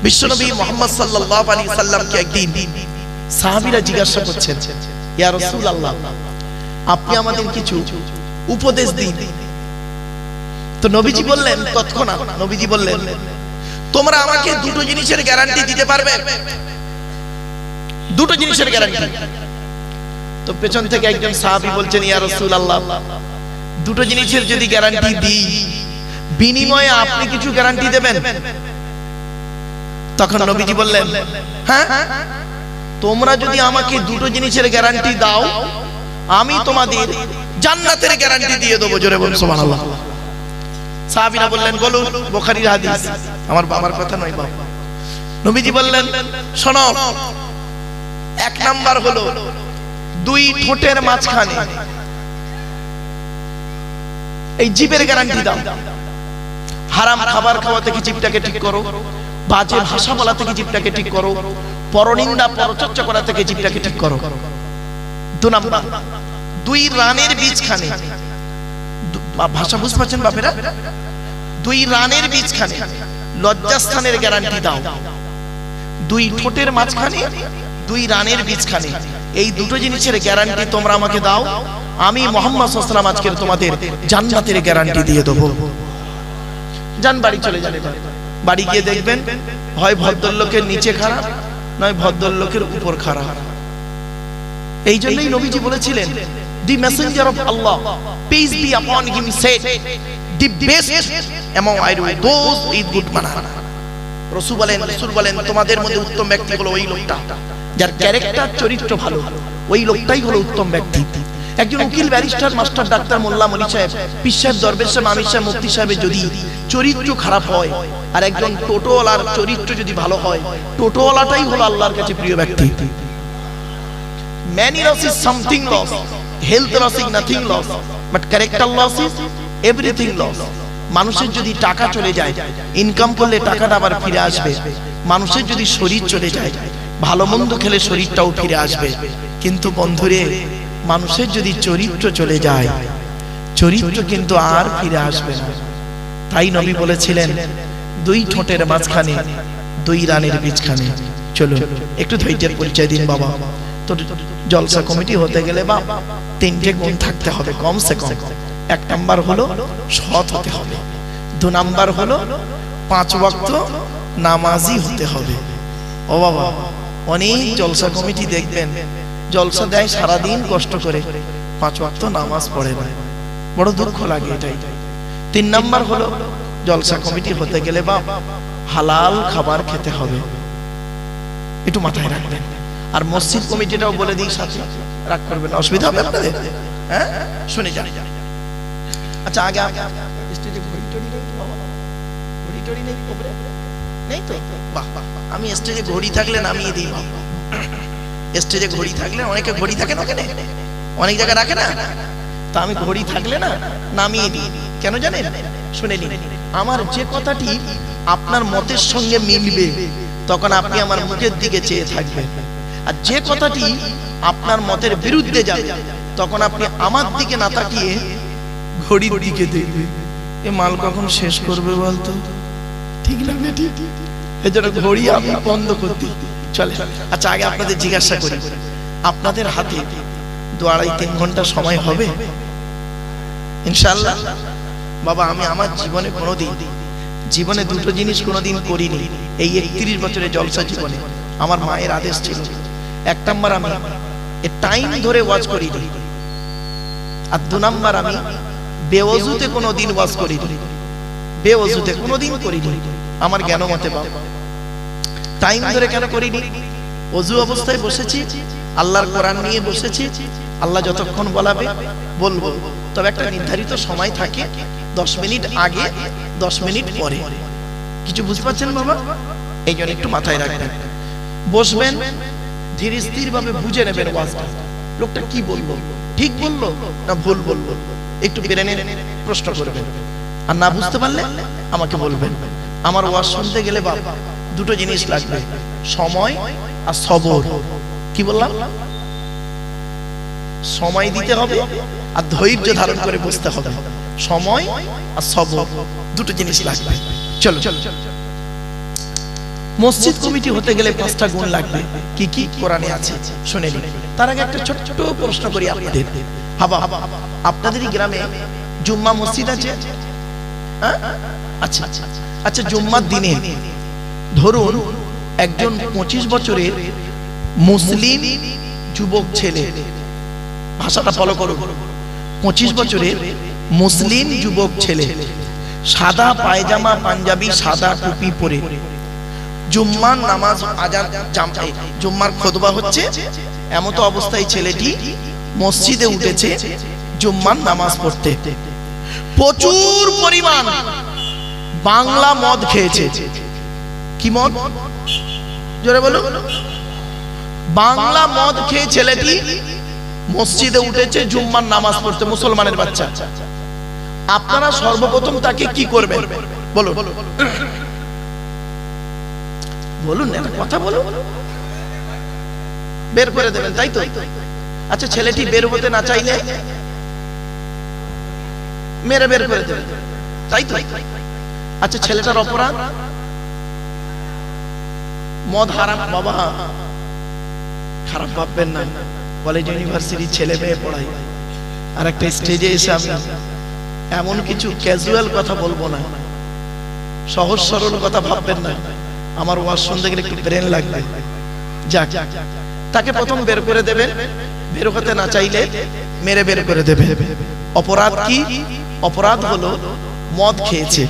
বিশ্বনবী মুহাম্মদ সাল্লাল্লাহু আলাইহি সাল্লামকে একদিন সাহাবীরা জিজ্ঞাসা করছেন, ইয়া রাসূলুল্লাহ, আপনি আমাদের কিছু উপদেশ দিন। তো নবীজি বললেন, তৎক্ষণাৎ নবীজি বললেন, তোমরা আমাকে দুটো জিনিসের গ্যারান্টি দিতে পারবে? দুটো জিনিসের গ্যারান্টি। তো পেছন থেকে একজন সাহাবী বলছেন, ইয়া রাসূলুল্লাহ, দুটো জিনিসের যদি গ্যারান্টি দিই, বিনিময়ে আপনি কিছু গ্যারান্টি দেবেন? তখন নবীজি বললেন, হ্যাঁ, তোমরা যদি আমাকে দুটো জিনিসের গ্যারান্টি দাও, আমি তোমাদের জান্নাতের গ্যারান্টি দিয়ে দেবো। জোরে বলুন সুবহানাল্লাহ। সাহাবীরা বললেন, বলুন। বুখারীর হাদিস, আমার বাবার কথা নয় বাবা। নবীজি বললেন, শোনো, এক নাম্বার হলো দুই ঠোঁটের মাঝখানে এই জিভের গ্যারান্টি দাও। হারাম খাবার খাওয়া থেকে জিভটাকে ঠিক করো, বাজে ভাষা বলা থেকে জিভটাকে ঠিক করো, পরনিন্দা পরচর্চা করা থেকে জিভটাকে ঠিক করো। দুই নাম্বার, দুই রানের বীজখানে, ভাষা বুঝতে পারছেন বাপেরা, দুই রানের বীজখানে লজ্জাস্থানের গ্যারান্টি দাও। দুই ঠোঁটের মাঝখানে দুই রানের বীজখানে এই দুটো জিনিসের গ্যারান্টি তোমরা আমাকে দাও, আমি মুহাম্মদ সাল্লাল্লাহু আলাইহি ওয়াসাল্লাম আজকে তোমাদের জান্নাতের গ্যারান্টি দিয়ে দেবো। যান বাড়ি চলে যান। বাড়ি গিয়ে দেখবেন হয় ভদ্রলোকের নিচে খারাপ, নয় ভদ্রলোকের উপর খারাপ। এই জন্যই নবীজি বলেছিলেন, the messenger of Allah, peace be upon him, said, the best among those is good manner. রাসূল বলেন, তোমাদের মধ্যে উত্তম ব্যক্তি হলো ওই লোকটা যার ক্যারেক্টার, চরিত্র ভালো, ওই লোকটাই হলো উত্তম ব্যক্তি। একজন উকিল, ব্যারিস্টার, মাস্টার, ডাক্তার, মোল্লা, মলি সাহেব, পীর সাহেব, দরবেশ সাহেব, আমির সাহেব, মুফতি সাহেবের যদি চরিত্র খারাপ হয়, আর একজন টোটোওয়ালার চরিত্র যদি ভালো হয়, টোটোওয়ালাটাই হলো আল্লাহর কাছে প্রিয় ব্যক্তি। Many loss is something loss, health loss is nothing loss, but character loss is everything loss. মানুষের যদি টাকা চলে যায়, ইনকাম করলে টাকাটা আবার ফিরে আসবে। মানুষের যদি শরীর চলে যায়, ভালো মন্দ খেলে শরীরটাও ফিরে আসবে। কিন্তু বন্ধুরে, মানুষের যদি চরিত্র চলে যায়, চরিত্র কিন্তু আর ফিরে আসবে না। তাই নবী বলেছিলেন, দুই ঠোঁটের মাঝখানে দুই রানের বীজখানে। চলো একটু ধৈর্যের পরিচয় দিন বাবা। তো জলসা কমিটি হতে গেলে বা তিনটে গুণ থাকতে হবে কমসে কম। এক নাম্বার হলো সৎ হতে হবে, দু নাম্বার হলো 5 ওয়াক্ত নামাজি হতে হবে। ও বাবা, অনেক জলসা কমিটি দেখবেন জলসা দেয় সারাদিন কষ্ট করে, 5 ওয়াক্ত নামাজ পড়ে না, বড় দুঃখ লাগে এটাই। 3 নাম্বার হলো জলসা কমিটি হতে গেলে বা হালাল খাবার খেতে হবে, একটু মাথায় রাখবেন। আর মসজিদ কমিটিটাও বলে দিই সাথে, রাগ করবেন, অসুবিধা হবে আপনাদের? হ্যাঁ, শুনে যান। আচ্ছা, আগে স্টেজে ঘড়ি টড়ি নেই তো বাবা? ঘড়ি টড়ি নেই উপরে? নেই তো? বাহ, আমি স্টেজে ঘড়ি থাকলে নামিয়ে দিই বাবা। স্টেজে ঘড়ি থাকলে, অনেকে ঘড়ি থাকে না, ওখানে অনেক জায়গায় রাখে না, তা আমি ঘড়ি থাকলে না নামিয়ে দিই। কেন জানেন? শুনে নিন। আমার যে কথাটি আপনার মতের সঙ্গে মিলবে, তখন আপনি আমার মুখের দিকে চেয়ে থাকবেন। আর যে কথাটি আপনার মতের বিরুদ্ধে যাবে, তখন আপনি আমার দিকে না তাকিয়ে ঘড়ির দিকে দেখবেন। এ মাল কখন শেষ করবে বলতো? ঠিক না বেটি? এজন্য ঘড়ি আমি বন্ধ করতে চলে। আচ্ছা, আগে আপনাদের জিজ্ঞাসা করি, আপনাদের হাতে 2-2.5-3 ঘন্টা সময় হবে ইনশাআল্লাহ? বাবা, আমি আমার জীবনে কোনোদিন, জীবনে দুটো জিনিস কোনোদিন করিনি। এই 31 বছরের জলসা জীবনে আমার মায়ের আদেশ ছিল, এক নাম্বার আমি টাইম ধরে ওয়াজ করিনি, আর 2 নাম্বার আমি বেওযুতে কোনোদিন ওয়াজ করিনি, বেওযুতে কোনোদিন করিনি আমার জ্ঞান মতে। বাবা, টাইম ধরে কেন করিনি? ওযু অবস্থায় বসেছি, আল্লাহর কোরআন নিয়ে বসেছি, আল্লাহ যতক্ষণ বলাবে বলবো, তবে একটা নির্ধারিত সময় থাকে, 10 মিনিট আগে, 10 মিনিট পরে। কিছু বুঝতে পারছেন বাবা? এই জন্য একটু মাথায় রাখবেন। বসবেন, ধীর স্থির ভাবে বুঝে নেবেন ওয়াজটা, লোকটা কি বললো, ঠিক বললো না ভুল বললো, একটু ব্রেনে প্রশ্ন করবেন। আর না বুঝতে পারলে আমাকে বলবেন। আমার ওয়াজ শুনতে গেলে বাবা দুটো জিনিস লাগবে, সময় আর সবর। কি বললাম? সময় দিতে হবে আর ধৈর্য ধারণ করে বুঝতে হবে। সময় আর সবর দুটো জিনিস লাগবে। চলো মসজিদ কমিটি হতে গেলে 5টা গুণ লাগবে। কি কি কোরআনে আছে শুনে নিন। তার আগে একটা ছোট্ট প্রশ্ন করি আপনাদের। হাবা, আপনাদেরই গ্রামে জুম্মা মসজিদ আছে? আচ্ছা আচ্ছা, জুম্মার দিনে ধরুন একজন 25 বছরের মুসলিম যুবক ছেলে, ভাষাটা ফলো করুন, 25 বছরের মুসলিম যুবক ছেলে সাদা পায়জামা পাঞ্জাবি সাদা টুপি পরে জুম্মার নামাজ জুম্মার খুতবা হচ্ছে, এমতো অবস্থায় ছেলেটি মসজিদে উঠেছে জুম্মার নামাজ পড়তে। প্রচুর পরিমাণ বাংলা মদ খেয়েছে। কি মদ? জোরে বলো। বাংলা মদ খেয়ে ছেলেটি মসজিদে উঠেছে জুম্মার নামাজ পড়তে, মুসলমানের বাচ্চা। আপনারা সর্বপ্রথম তাকে কি করবেন বলুন? বলুন, একটা কথা বলুন। বের করে দেবেন, তাই তো? আচ্ছা, ছেলেটি বের হতে না চাইলে মেরে বের করে দেবেন, তাই তো? আচ্ছা, ছেলেটার অপরাধ মদ হারাম। বাবা খারাপ ভাববেন না, কলেজ ইউনিভার্সিটির ছেলে মেয়ে পড়াই। আর একটা স্টেজে এসে আমি এমন কিছু ক্যাজুয়াল কথা বলবো না, সহজ সরল কথা ভাববেন না। আমার ওয়াজ শুনতে গেলে একটু ব্রেন লাগবে। যাক, তাকে প্রথম বের করে দেবেন, বের হতে না চাইলে মেরে বের করে দেবে। অপরাধ কি? অপরাধ হলো মদ খেয়েছে।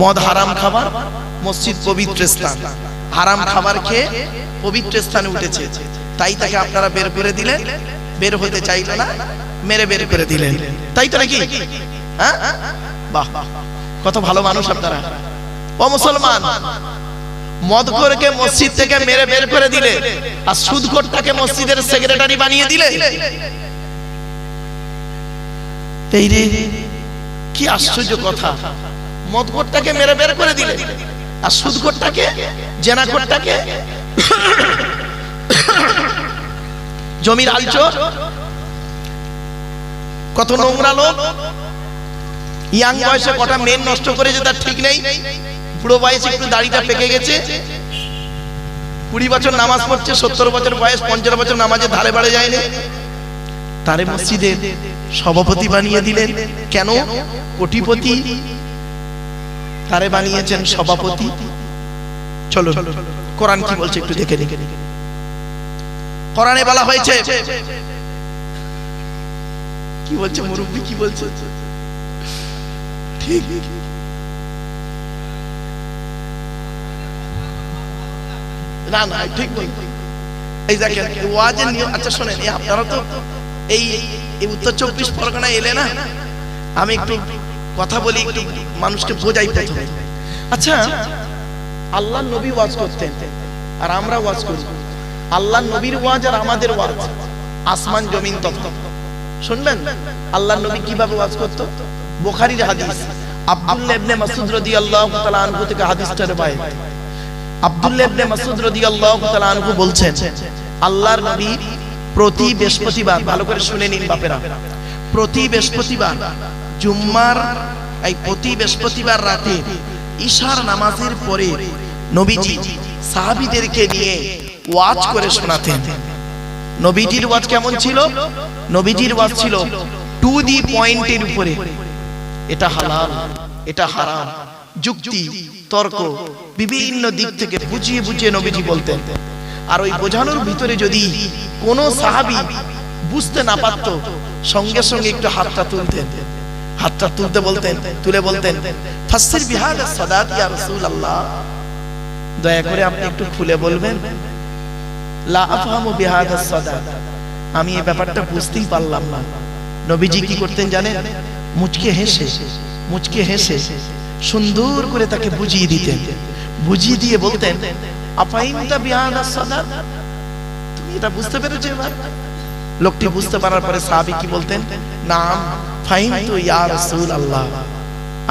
মদ হারাম খাবার, মসজিদ পবিত্র স্থান, হারাম খাবার খেয়ে পবিত্র স্থানে উঠেছে, তাই তাকে আপনারা বের করে দিলেন। বের হতে চাইল না, মেরে বের করে দিলেন, তাই তো নাকি? হ্যাঁ, বাহ, কত ভালো মানুষ আপনারা। ও মুসলমান, মদখোরকে মসজিদ থেকে মেরে বের করে দিলে, আর সুদখোরটাকে মসজিদের সেক্রেটারি বানিয়ে দিলে। এই রে, কি আশ্চর্য কথা! মদখোরটাকে মেরে বের করে দিলে, আর সুদখোরটাকে, জেনাখোরটাকে, জমির আলচোর, কত নোংরা লোক। ইয়াং বয়সে কটা মেন নষ্ট করেছে তার ঠিক নেই। বুড়ো বয়সে একটু দাড়িটা পেকে গেছে, 20 বছর নামাজ পড়ছে, 70 বছর বয়স, 50 বছর নামাজের ধারে বাড়ে যায়নি, তারে মসজিদের সভাপতি বানিয়ে দিলেন। কেন? কোটিপতি, তারে বানিয়েছেন সভাপতি। চলো কোরআন কি বলছে একটু দেখে নিন। কোরআনে বলা হয়েছে, কি বলছে মুরব্বি, কি বলছে? ঠিক, না না, ঠিক বল। এই দেখেন ওয়াজের নিয়ম। আচ্ছা শোনেন, আপনারা তো এই উত্তর 24 পরগনায় এলে না, আমি একটু কথা বলি, একটু মানুষকে বোঝাই প্রথমে। আচ্ছা, আল্লাহর নবী ওয়াজ করতেন আর আমরা ওয়াজ করি। আল্লাহর নবীর ওয়াজ আর আমাদের ওয়াজ আসমান জমিন তফাৎ। শুনবেন আল্লাহর নবী কিভাবে ওয়াজ করত? বুখারীর হাদিস, আব্দুল্লাহ ইবনে মাসউদ রাদিয়াল্লাহু তাআলা আনহু থেকে হাদিসটা রবায়েত। আব্দুল্লাহ ইবনে মাসউদ রাদিয়াল্লাহু তাআলা আনহু বলছেন, আল্লাহর নবী প্রতি বৃহস্পতিবার, ভালো করে শুনে নিন বাপেরা, প্রতি বৃহস্পতিবার জুম্মার প্রতি বৃহস্পতিবার রাতে ঈশার নামাজের পরে নবীজি সাহাবীদেরকে নিয়ে ওয়াজ করে শোনাতেন। নবীজির ওয়াজ কেমন ছিল? নবীজির ওয়াজ ছিল টু দি পয়েন্টের উপরে। এটা হালাল, এটা হারাম, যুক্তি তর্ক বিভিন্ন দিক থেকে বুঝিয়ে বুঝিয়ে নবীজি বলতেন। আর ওই বোঝানোর ভিতরে যদি কোনো সাহাবী বুঝতে না পারত, সঙ্গে সঙ্গে একটু হাতটা তুলতেন, হাতটা তুলতে বলতেন, তুলে বলতেন, ফাসসির বিহাদা সাদাত ইয়া রাসূলুল্লাহ, দয়া করে আপনি একটু খুলে বলবেন, লা আফহামু বিহাদা সাদাত, আমি এই ব্যাপারটা বুঝতেই পারলাম না। নবীজি কি করতেন জানেন? মুচকে হেসে সুন্দর করে তাকে বুঝিয়ে দিতেন। বুঝিয়ে দিয়ে বলতেন, আফাইনতা বিহাদা সাদাত, তুমি এটা বুঝতে পেরেছো এবার? লোকটি বুঝতে পারার পরে সাহাবী কি বলতেন? নাম ফাইনতু ইয়া রাসূলুল্লাহ,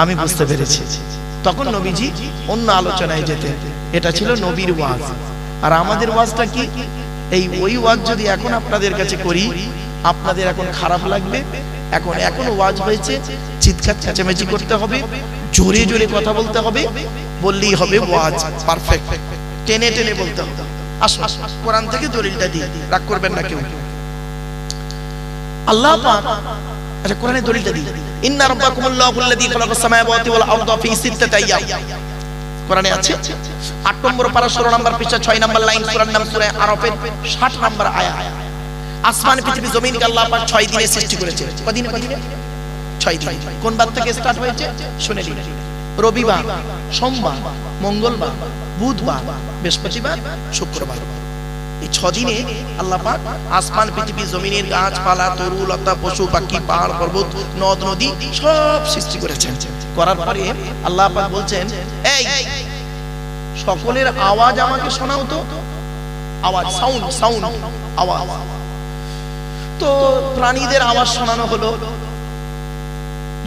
আমি বুঝতে পেরেছি। তখন নবীজি অন্য আলোচনায় যেতেন। এটা ছিল নবীর ওয়াজ। আর আমাদের ওয়াজটা কি? এই ওই ওয়াজ যদি এখন আপনাদের কাছে করি, আপনাদের এখন খারাপ লাগবে। এখন ওয়াজ হয়েছে, চিৎকার চেঁচামেচি করতে হবে, জোরে জোরে কথা বলতে হবে, বললেই হবে ওয়াজ পারফেক্ট। টেনে টেনে বলতে হবে। আসো কোরআন থেকে দলিলটা দিই, রাগ করবেন না কেউ। আল্লাহ পাক, আচ্ছা কোরআনের দলিলটা দিই। ইন্না রাব্বাকুমুল্লাহুল্লাযী খালাকাস সামাওয়াতি ওয়াল আরদা ফি সিত্তাতি আইয়াম, কোরআনে আছে 8 নম্বর পারা 16 নম্বর পৃষ্ঠা 6 নম্বর লাইন, সূরার নাম সূরা আরাফের 60 নম্বর আয়াত। আসমান পৃথিবী জমিনকে আল্লাহ পাক 6 দিনে সৃষ্টি করেছে। কদিনে? 6 দিনে। কোন বার থেকে স্টার্ট হয়েছে শুনে নিন। রবিবার, সোমবার, মঙ্গলবার, বুধবার, বৃহস্পতিবার, শুক্রবার, এই 6 দিনে আল্লাহ পাক আসমান পৃথিবী জমিনের গাছপালা তরুলতা পশু পাখি পাহাড় পর্বত নদ নদী সব সৃষ্টি করেছেন। করার পরে আল্লাহ পাক বলছেন, এই সকলের আওয়াজ আমাকে শোনাও তো। আওয়াজ, সাউন্ড আওয়াজ। তো প্রাণীদের আওয়াজ শোনানো হলো,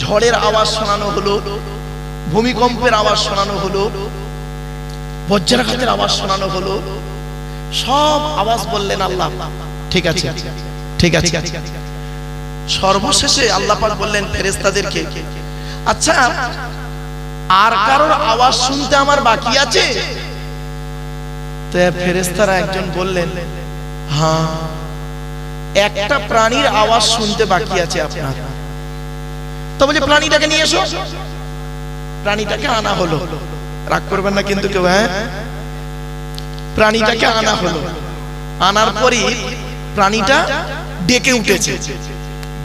ঝড়ের আওয়াজ শোনানো হলো, ভূমিকম্পের আওয়াজ শোনানো হলো, বজ্রাঘাতের আওয়াজ শোনানো হলো। সব আওয়াজ বললেন আল্লাহ, ঠিক আছে। সর্বশেষে আল্লাহ পাক বললেন ফেরেশতাদেরকে, আচ্ছা আর কারোর আওয়াজ শুনতে আমার বাকি আছে? তো ফেরেশতারা একজন বললেন, হ্যাঁ একটা প্রাণীর আওয়াজ শুনতে বাকি আছে আপনার। তো বলে প্রাণীটাকে নিয়ে এসো। প্রাণীটাকে আনা হলো, রাগ করবেন না কিন্তু কেউ, হ্যাঁ প্রাণীটাকে আনা হলো। আনার পরই প্রাণীটা ডেকে উঠেছে।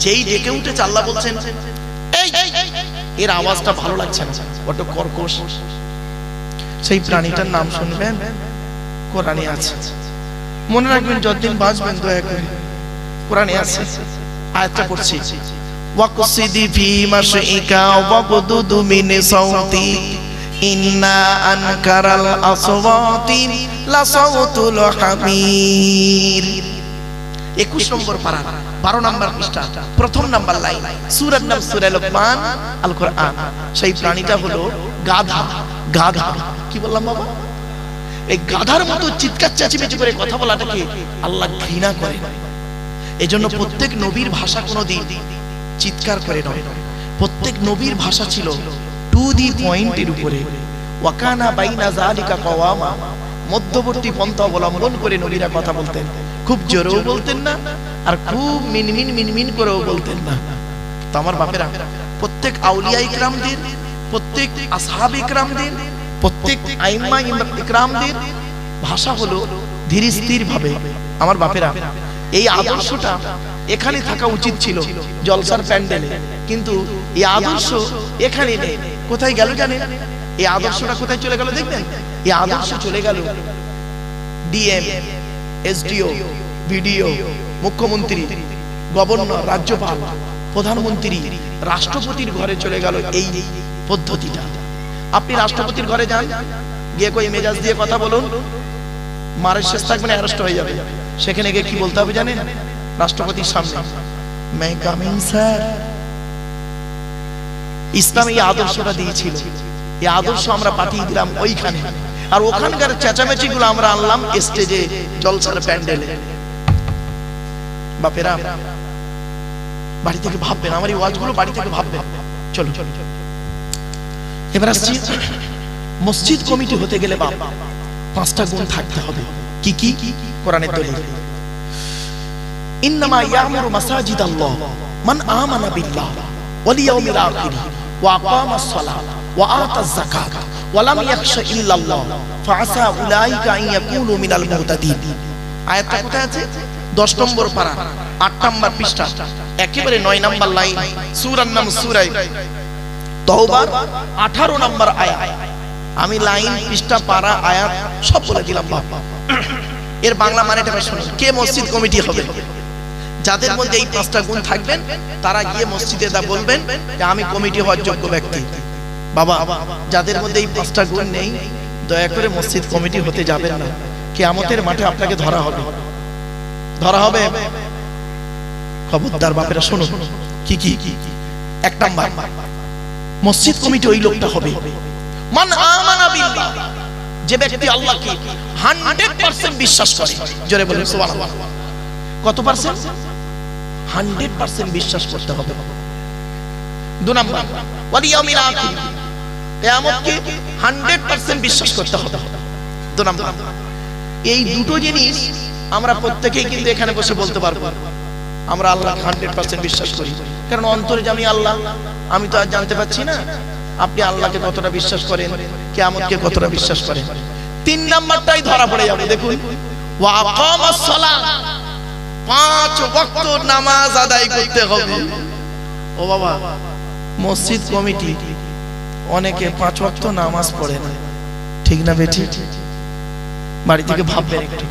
যেই ডেকে উঠেছে আল্লাহ বলছেন, এই এর আওয়াজটা ভালো লাগছে না, বড় কর্কশ। সেই প্রাণীটার নাম শুনবেন, কোরআনে আছে, মনে রাখবেন যতদিন বাঁচবেন দয়া করে, কোরআনে আছে। আয়াতটা পড়ছি, ওয়াকসিদি ফি মাশইকা ওয়াবদুদু মিন সাউতি ইন্না আনকারাল আসওয়াতি লাসাউতুল হামির। 21 নম্বর পারা 12 নম্বর পৃষ্ঠা 1ম নম্বর লাইন, সূরার নাম সূরা লুকমান, আল কোরআন। সেই প্রাণীটা হলো গাধা। কি বললাম বাবা? এই গাধার মতো চিৎকার চেঁচিমেচি করে কথা বলাটাকে আল্লাহ ঘৃণা করেন। এজন্য প্রত্যেক নবীর ভাষা কোনোদিন চিৎকার করে নয়, প্রত্যেক নবীর ভাষা ছিল টু দি পয়েন্টের উপরে। ওয়াকানা বাইনা যালিকা কওয়ামা, মধ্যবর্তী পন্থা অবলম্বন করে নবীরা কথা বলতেন। খুব জোরেও বলতেন না, আর খুব মিনমিন করেও বলতেন না। তো আমার বাপেরা, প্রত্যেক আউলিয়া ইকরামদের, প্রত্যেক আসহাব ইকরামদের, প্রত্যেক আইম্মা ইকরামদের ভাষা হলো ধীর স্থির ভাবে। আমার বাপেরা, এই আদর্শটা এখানে থাকা উচিত ছিল জলসার প্যান্ডেলে, কিন্তু এই আদর্শ এখানে নেই। কোথায় গেল জানেন? এই আদর্শটা কোথায় চলে গেল দেখবেন? এই আদর্শ চলে গেল ডিএম, এসডিও, ভিডিও, মুখ্যমন্ত্রী, গভর্নর, রাজ্যপাল, প্রধানমন্ত্রী, রাষ্ট্রপতির ঘরে চলে গেল এই পদ্ধতিটা। আপনি রাষ্ট্রপতির ঘরে যান, গিয়ে কই মেজাজ দিয়ে কথা বলুন, মারের শেষ থাকবেন, অ্যারেস্ট হয়ে যাবে। সেখানে গিয়ে কি বলতে হবে জানেন? রাষ্ট্রপতির সামনে, মে কামিং স্যার। ইসলাম এই আদর্শটা দিয়েছিল, এই আদর্শ আমরা পাঠিয়ে দিলাম ওইখানে, আর ওখানকার চেঁচামেচি গুলো আমরা আনলাম স্টেজে, জলসার প্যান্ডেলে। বাপেরা, বাড়ি থেকে ভাববেন, আমার এই ওয়াজগুলো বাড়ি থেকে ভাববেন। চলো এবার আসছি, মসজিদ কমিটি হতে গেলে বাপ 5টা গুণ থাকতে হবে। কি কি? কোরআনের দলিল, ইন্নামা ইয়ামুরু মাসাজিদাল্লাহ মান আমানা বিল্লাহ ওয়াল ইয়াউমিল আখির ওয়া আকামাস সালাহ ওয়া আতাজ যাকাত ওয়া লাম ইয়াখশা ইল্লাল্লাহ ফাআসা উলাইকা আন ইয়াকুনু মিনাল মুহতাদিন। আয়াতটা কোথায় আছে? 10 নম্বর পারা 8 নম্বর পৃষ্ঠা, একেবারে 9 নম্বর লাইন, সূরার নাম সূরা তাওবা 18 নম্বর আয়াত। আমি লাইন, পৃষ্ঠা, পারা, আয়াত সব বলে দিলাম বাবা। এর বাংলা মানেটা শুনুন। কে মসজিদ কমিটি হবে? যাদের মধ্যে এই 5টা গুণ থাকবেন তারা গিয়ে মসজিদে দা বলবেন যে আমি কমিটি হওয়ার যোগ্য ব্যক্তি। বাবা, যাদের মধ্যে এই 5টা গুণ নেই, দয়া করে মসজিদ কমিটি হতে যাবেন না। কিয়ামতের মাঠে আপনাকে ধরা হবে। খবরদার বাপেরা শুনুন। কি কি? 1 নাম্বার, মসজিদ কমিটি ওই লোকটা হবে মান আমানা বিল্লাহ, যে ব্যক্তি আল্লাহকে 100% বিশ্বাস করে। জোরে বলুন সুবহানাল্লাহ। কত পার্সেন্ট? 100% বিশ্বাস করতে হবে। 2 নাম্বার, ওয়াল ইয়াউমিল আখির, কিয়ামতকে 100% বিশ্বাস করতে হবে। 2 নাম্বার। এই দুটো জিনিস আমরা প্রত্যেকেই কিন্তু এখানে বসে বলতে পারবো আমরা আল্লাহকে 100% বিশ্বাস করি, কারণ অন্তর্যামী আল্লাহ আমি তো আর জানতে পাচ্ছি না আপনি আল্লাহকে কতটা বিশ্বাস করেন, কিয়ামতকে কতটা বিশ্বাস করেন। 3 নাম্বারটাই ধরা পড়ে যাবে। দেখুন, ওয়া আকামাস সালাত, 5 ওয়াক্ত নামাজ আদায় করতে হবে। ও বাবা, মসজিদ কমিটি অনেকে 5 ওয়াক্ত নামাজ পড়ে না, ঠিক না বেটি? বাড়ি থেকে ভাববেন একটু।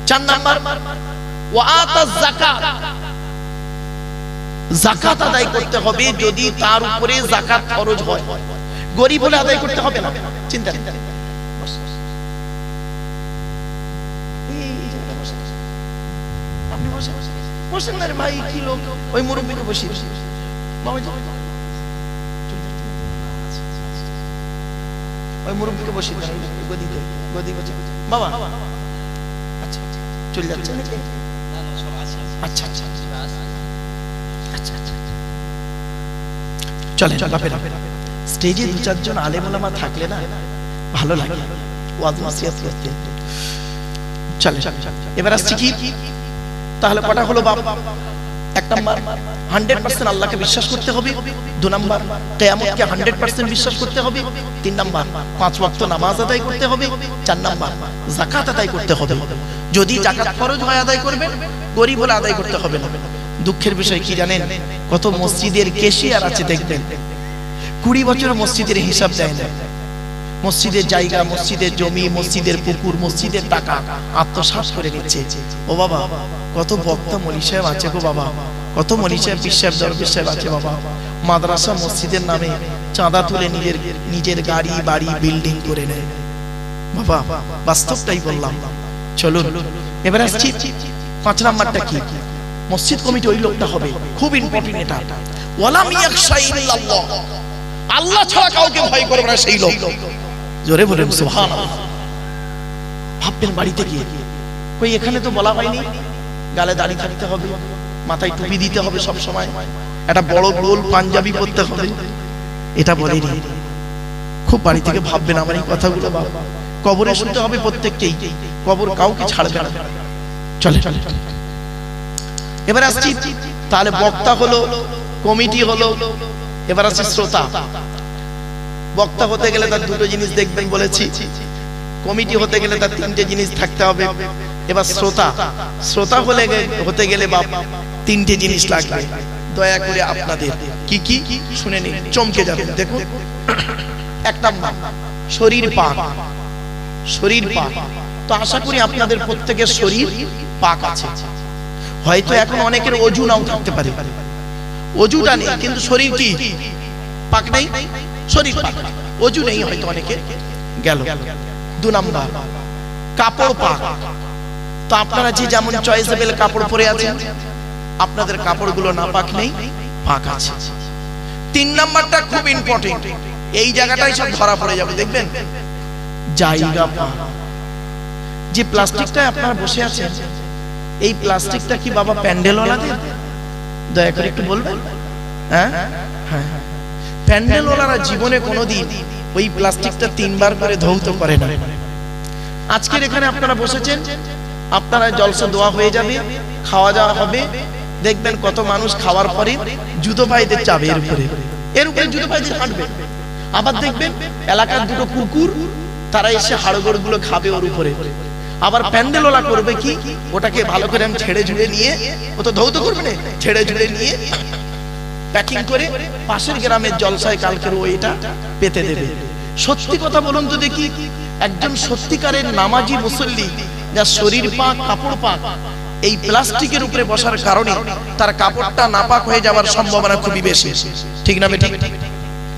4 নাম্বার, ওয়া আতাজ যাকাত, যাকাত আদায় করতে হবে যদি তার উপরে যাকাত ফরজ হয়। গরিব হলে আদায় করতে হবে না, চিন্তা নেই। আপনি বসে বসেন না রে ভাই, কি লোক, ওই মুরব্বিকে বসিয়ে ওই মুরব্বিকে বসিয়ে গদিতে, গদি বসে বাবা। আচ্ছা চলে যাচ্ছে নাকি? আচ্ছা আচ্ছা আচ্ছা আচ্ছা, চলে বাপেরা। স্টেজে 2-4 জন আলেম ওলামা থাকলে না ভালো লাগে ওয়াজ নসিহত করতে। চলে এবার আসছি কি, তাহলে কটা হলো বাপ? 1 নাম্বার 100% আল্লাহকে বিশ্বাস করতে হবে। 2 নাম্বার কিয়ামতকে 100% বিশ্বাস করতে হবে। 3 নাম্বার 5 ওয়াক্ত নামাজ আদায় করতে হবে। 4 নাম্বার যাকাত আদায় করতে হবে। যদি যাকাত ফরজ হয় আদায় করবেন, গরিব হলে আদায় করতে হবে না। দুঃখের বিষয় কি জানেন, কত মসজিদের ক্যাশিয়ার আছে দেখবেন 20 বছর মসজিদের হিসাব দেয় না। মসজিদের জায়গা, মসজিদের জমি, মসজিদের পুকুর, মসজিদের টাকা আত্মসাৎ করে নিচ্ছে। ও বাবা, কত বক্তা মলি সাহেব আছে গো বাবা, কত মলি সাহেব, পীর সাহেব, দরবেশ সাহেব আছে বাবা, মাদ্রাসা মসজিদের নামে চাঁদা তুলে নিজের গাড়ি বাড়ি বিল্ডিং করে নেয় বাবা। বাস্তবটাই বললাম। চলুন এবার আসছি 5 নাম্বারটা কি, মসজিদ কমিটি ওই লোকটা হবে, খুব ইম্পর্টেন্ট এটা, ওয়ালাম ইয়াখশা ইল্লাল্লাহ, আল্লাহ ছাড়া কাউকে ভয় করবে না সেই লোক। জোরে বলেন সুবহানাল্লাহ। ভাববেন বাড়িতে গিয়ে, কই এখানে তো বলা হয়নি গালে দাড়ি থাকতে হবে, মাথায় টুপি দিতে হবে সব সময়, একটা বড় গোল পাঞ্জাবি পরতে হবে, এটা বলেনি। খুব বাড়ি থেকে ভাববেন আমার এই কথাগুলো। বাবা, কবরে শুতে হবে প্রত্যেককেই, কবর কাউকে ছাড়বে না। চলে এবার আসছি, তাহলে বক্তা হলো, কমিটি হলো, এবার আসছে শ্রোতা। বক্তা হতে গেলে তার 2টো জিনিস দেখবেন বলেছি, কমিটি হতে গেলে তার 3টে জিনিস থাকতে হবে। এবার শ্রোতা হতে গেলে বাপ 3টে জিনিস লাগবে। দয়া করে আপনাদের কি কি শুনে নিন, চমকে যাবেন। দেখুন, 1 নাম্বার শরীর পাক। শরীর পাক তো আশা করি আপনাদের প্রত্যেকের শরীর পাক আছে। হয়তো এখন অনেকের ওযু নাও থাকতে পারে, ওযুটা নেই কিন্তু শরীর কি পাক নেই, শরীর পাক, ওযু নেই হয়তো অনেকে গেল। 2 নাম্বার কাপড় পাক। তো আপনারা যে যেমন চয়েসেবল কাপড় পরে আছেন, আপনাদের কাপড়গুলো না পাক নেই, পাক আছে। 3 নাম্বারটা খুব ইম্পর্টেন্ট, এই জায়গাটাই সব ধরা পড়ে যাবে দেখবেন, জায়গা পাক। যে প্লাস্টিকটায় আপনারা বসে আছেন, এই প্লাস্টিকটা কি বাবা প্যান্ডেলওয়ালাদের? দয়া করে একটু বলবেন। হ্যাঁ হ্যাঁ, প্যান্ডেলওয়ালারা জীবনে কোনোদিন ওই প্লাস্টিকটা 3 বার করে ধৌত করে না। আজকের এখানে আপনারা বসেছেন, আপনারা জলসা দোয়া হয়ে যাবে, খাওয়া যাওয়া হবে, দেখবেন কত মানুষ খাওয়ার পরে জুতো পায়ে চাবে, এর উপরে জুতো পায়ে হাঁটবে। আবার দেখবেন এলাকার 2টো কুকুর তারা এসে হাড়গোড় গুলো খাবে ওর উপরে। আবার প্যান্ডেলওয়ালা করবে কি, ওটাকে ভালো করে ছেড়ে ঝুড়ে নিয়ে, ও তো ধৌত করবে না, ছেড়ে ঝুড়ে নিয়ে প্যাকিং করে পাশের গ্রামের জলসায় কালকের ও এটা পেতে দেবে। সত্যি কথা বলুন তো দেখি, একজন সত্যিকারের নামাজি মুসল্লি যার শরীর পাক, কাপড় পাক, এই প্লাস্টিকের উপরে বসার কারণে তার কাপড়টা নাপাক হয়ে যাওয়ার সম্ভাবনা খুবই বেশি, ঠিক না বেটি?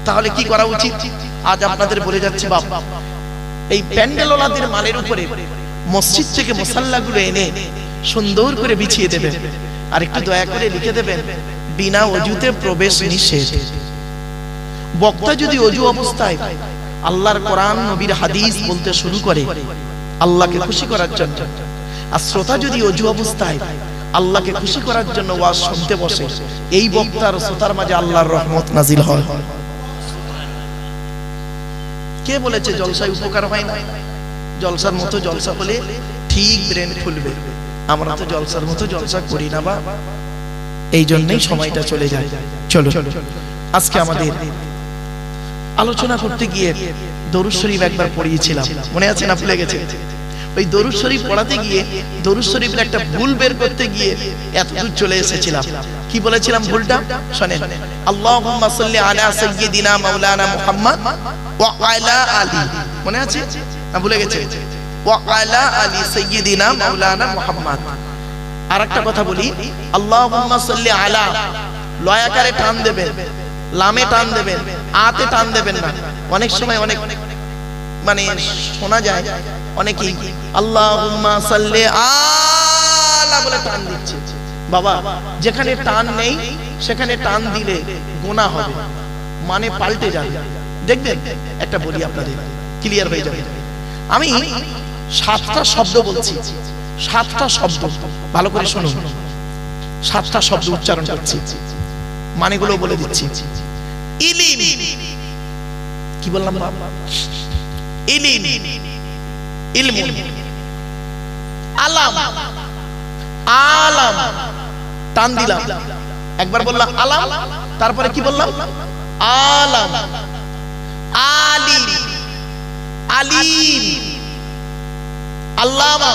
তাহলে কি করা উচিত? আজ আপনাদের বলে যাচ্ছে বাপ, এই প্যান্ডেলওয়ালাদের মালের উপরে মসজিদ থেকে মুসাল্লাগুলো এনে সুন্দর করে বিছিয়ে দেবেন, আর একটু দয়া করে লিখে দেবেন বিনা ওযুতে প্রবেশ নিষেধ। বক্তা যদি ওযু অবস্থায় আল্লাহর কোরআন নবীর হাদিস বলতে শুরু করে আল্লাহকে খুশি করার জন্য, আর শ্রোতা যদি ওযু অবস্থায় আল্লাহকে খুশি করার জন্য ওয়াজ শুনতে বসে, এই বক্তার শ্রোতার মাঝে আল্লাহর রহমত নাজিল হয়। কে বলেছে জলসায় উপকার হয় না? জলসার মতো জলসা হলে ঠিক ব্রেন খুলবে। আমরা তো জলসার মতো জলসা করি না, বা এই জন্যই সময়টা চলে যায়। চলো আজকে আমাদের আলোচনা করতে গিয়ে দরুদ শরীফ একবার পড়িয়েছিলাম, মনে আছে না? ভুলে গেছে? ওই দরুদ শরীফ পড়াতে গিয়ে দরুদ শরীফের একটা ভুল বের করতে গিয়ে এতদূর চলে এসেছিলাম। কি বলেছিলাম ভুলটা শুনেন? আল্লাহুম্মা সাল্লি আলা সাইয়্যিদিনা মাওলানা মুহাম্মদ ওয়া আলা আলি, মনে আছে না? ভুলে গেছে? ওয়া আলা আলি সাইয়্যিদিনা মাওলানা মুহাম্মদ। আরেকটা কথা বলি, আল্লাহুম্মা সাল্লি আলা, লয়াকারে টান দেবেন, লামে টান দেবেন, আতে টান দেবেন না। অনেক সময় অনেক মানে শোনা যায় অনেকেই আল্লাহুম্মা সাল্লি আলা বলে টান দিচ্ছে। বাবা, যেখানে টান নেই সেখানে টান দিলে গুনাহ হবে, মানে পাল্টে যাবে। দেখবেন একটা বলি আপনাদের, ক্লিয়ার হয়ে যাবে। আমি 7টা শব্দ বলছি, 7টা শব্দ ভালো করে শুনুন। 7টা শব্দ উচ্চারণ করছি, মানেগুলো বলে দিচ্ছি। ইলিম, কি বললাম বাবা? ইলিম, ইলমুন। আলাম, আলাম, টান দিলাম, একবার বললাম আলাম, তারপরে কি বললাম? আলাম। আলিম, আলিম, আল্লামা,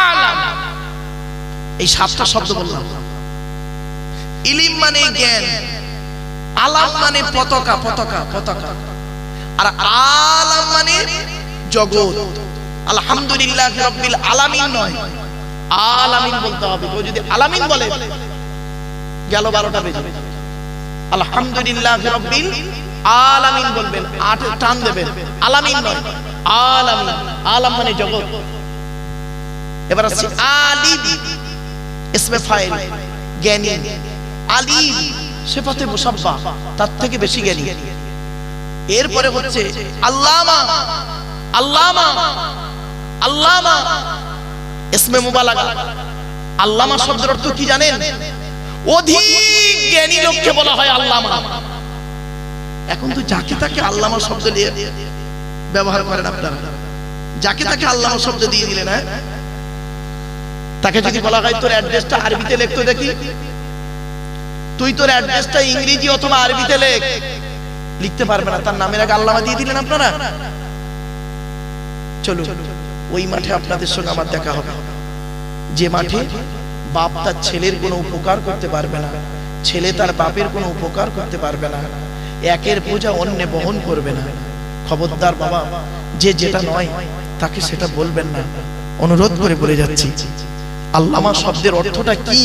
আলাম। এই 7টা শব্দ বললাম। ইলিম মানে জ্ঞান, আলাম মানে পতাকা, পতাকা, পতাকা, আর আলাম মানে জগৎ। আলহামদুলিল্লাহ রাব্বিল আলামিন নয়, আলামিন বলতে হবে। কেউ যদি আলামিন বলে গেল 12টা বেজে। আলহামদুলিল্লাহ রাব্বিল আলামিন বলবেন, আট টান দেবেন, আলামিন নয়, আলামিন। আলাম মানে জগৎ। এবার আসছে আলিম, ইসমে ফাইল, জ্ঞানী। আলিম সিফাতে মুসাব্বা, তার থেকে বেশি জ্ঞানী। এরপরে হচ্ছে আল্লামা, আল্লামা, আল্লামা, ইসমে মুবালাগা। আল্লামা শব্দের অর্থ কি জানেন? অধিক জ্ঞানী লোককে বলা হয় আল্লামা। এখন তো যাকে তাকে আল্লামা শব্দ দিয়ে ব্যবহার করেন আপনারা, যাকে তাকে আল্লামা শব্দ দিয়ে দিলেন। হ্যাঁ, তাকে যদি বলা হয় তোর অ্যাড্রেসটা আরবিতে লিখতো দেখি, তুই তোর অ্যাড্রেসটা ইংরেজি অথবা আরবিতে লেখ, লিখতে পারবে না, তার নামের আগে আল্লামা দিয়ে দিলেন আপনারা। চলো ওই মাঠে আপনাদের সঙ্গে আমার দেখা হবে, যে মাঠে বাপ তার ছেলের কোনো উপকার করতে পারবে না, ছেলে তার বাপের কোনো উপকার করতে পারবে না, একের বোঝা অন্যে বহন করবে না। খবরদার বাবা, যে যেটা নয় তাকে সেটা বলবেন না, অনুরোধ করে বলে যাচ্ছি। আল্লামা শব্দের অর্থটা কি?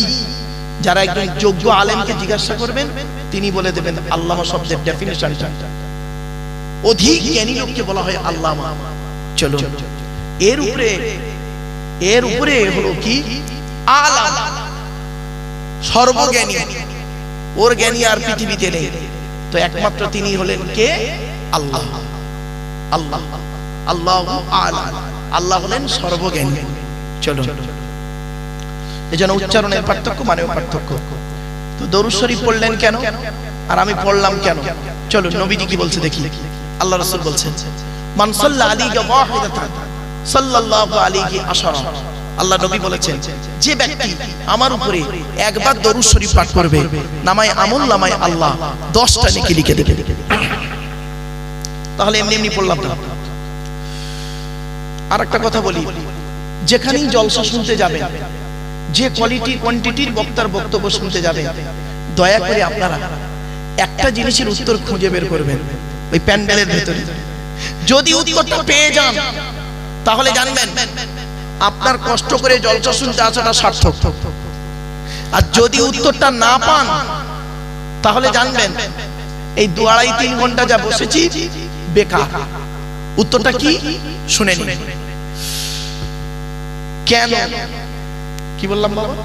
যারা একজন যোগ্য আলেমকে জিজ্ঞাসা করবেন, তিনি বলে দেবেন আল্লামা শব্দের ডেফিনিশনটা। অধিক জ্ঞানী লোককে বলা হয় আল্লামা। চলো এর উপরে হলো কি? আলাম, সর্বজ্ঞানী। ওর জ্ঞানী আর পৃথিবীতে নেই, তো একমাত্র তিনি হলেন কে? আল্লাহ। আল্লাহ, আল্লাহু আ'লাম, আল্লাহ হলেন সর্বজ্ঞানী। চলো, এজন্য উচ্চারণের পার্থক্য, মানেও পার্থক্য। তো দরুদ শরীফ পড়লেন কেন আর আমি পড়লাম কেন? চলো নবীজি কি বলছে দেখি। আল্লাহ রাসূল বলছেন, মান সাল্লা আলাইহি ওয়াহিদাতান সাল্লাল্লাহু আলাইহি আশারা। আল্লাহ নবী বলেছেন, যে ব্যক্তি আমার উপরে একবার দরুদ শরীফ পাঠ করবে, নামায় আমল নামায় আল্লাহ 10টা নেকি লিখে দেবে। তাহলে এমনি এমনি পড়লাম না। আর একটা কথা বলি, যেখানেই জলসা শুনতে যাবেন, যে কোয়ালিটি কোয়ান্টিটির বক্তার বক্তব্য শুনতে যাবেন, দয়া করে আপনারা একটা জিনিসের উত্তর খুঁজে বের করবেন ওই প্যান্ডেলের ভেতরে। যদি উত্তরটা পেয়ে যান তাহলে জানবেন আপনার কষ্ট করে জলসা শুনতে আসাটা সার্থক। আর যদি উত্তরটা না পান তাহলে জানবেন এই 2-2.5-3 ঘন্টা যা বসেছি বেকার। উত্তরটা কি শুনে নিন। কেন? কি বললাম বাবা?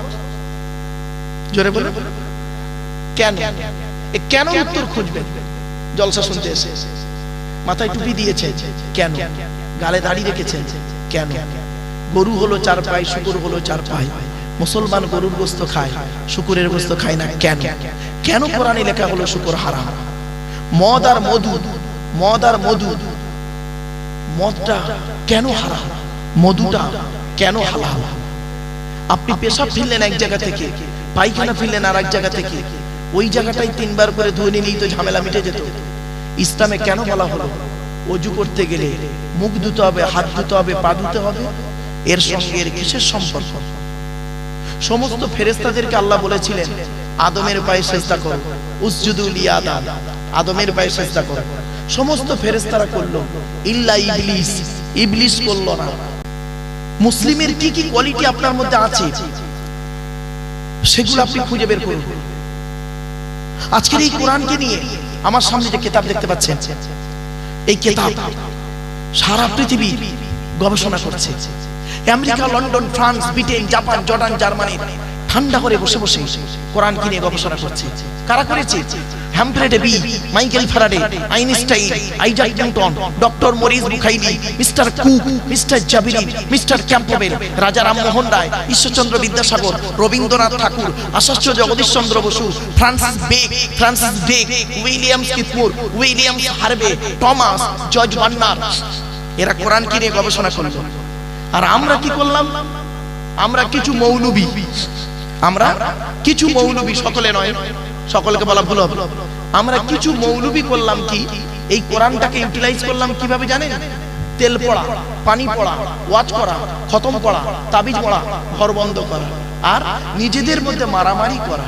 জোরে বলে কেন? কেন উত্তর খুঁজবেন জলসা শুনতে এসে? মাথায় টুপি দিয়েছে কেন? গালে দাড়ি রেখেছেন কেন? গরু হলো 4 পায়ে, শুকুর হলো 4 পায়ে। মুসলমান গরুর গোশত খায়, শুকুরের গোশত খায় না কেন? কেন কোরআনে লেখা হলো শুকুর হারাম? মদ আর মধু, মদটা কেন হারাম, মধুটা কেন হালাল। আপনি পেশাব ফেললেন এক জায়গা থেকে, পায়খানা ফেললেন আর এক জায়গা থেকে, ওই জায়গাটাই 3 বার করে ধুয়ে নিলেই তো ঝামেলা মিটে যেত। ইসলামে কেন বলা হলো ওযু করতে গেলে মুখ ধুতে হবে, হাত ধুতে হবে, পা ধুতে হবে? এর সঙ্গে এর কিসের সম্পর্ক? সমস্ত ফেরেশতাদেরকে আল্লাহ বলেছিলেন আদমের পায়ে সিজদা করো, উসজুদু লিআদম, আদমের পায়ে সিজদা করো। সমস্ত ফেরেশতারা করলো, ইল্লা ইবলিস, ইবলিস করলো না। মুসলিমের কি কি কোয়ালিটি আপনার মধ্যে আছে সেগুলো আপনি খুঁজে বের করুন। আজকের এই কোরআনকে নিয়ে আমার সামনে যে কিতাব দেখতে পাচ্ছেন, এই কিতাব সারা পৃথিবী গবেষণা করছে। America, London, France, Britain, Japan, Jordan, Germany ঠান্ডা করে বসে বসে কোরআনকে নিয়ে গবেষণা করছে। কারা করেছে? Humphry Davy, Michael Faraday, Einstein, Isaac Newton, doctor Maurice Bucaille, mister Cook, mister Jabiri, mister Campbell, Raja Rammohan Roy, Ishwarchandra Vidyasagar, Rabindranath Tagore, Acharya Jagadish Chandra Bose, Francis Bacon, William স্কিফমোর, William Harvey, Thomas, George Bernard, এরা কোরআনকে নিয়ে গবেষণা করলো। আর আমরা কি করলাম? আমরা কিছু মৌলবী, সকলে নয়, সকলকে বলা ভুল হবে, আমরা কিছু মৌলবী করলাম কি, এই কোরআনটাকে ইউটিলাইজ করলাম কিভাবে জানেন? তেল পড়া, পানি পড়া, ওয়াজ করা, খতম পড়া, তাবিজ পড়া, ঘর বন্ধ করা, আর নিজেদের মধ্যে মারামারি করা।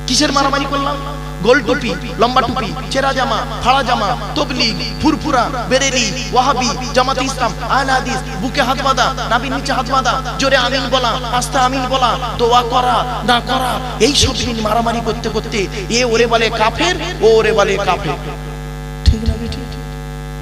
কিসের মারামারি করলাম? গোল টুপি, লম্বা টুপি, চেরা জামা, ফাড়া জামা, তবলিগ, ফুরফুরা, বেরেলি, ওয়াহাবি, জামাতে ইসলাম, আহলে হাদিস, বুকে হাত বাঁধা, নাভির নিচে হাত বাঁধা, জোরে আমিন বলা, আস্তে আমিন বলা, দোয়া করা না করা, এই সব নিয়ে মারামারি করতে করতে এ ওরে বলে কাফের, ও ওরে বলে কাফের।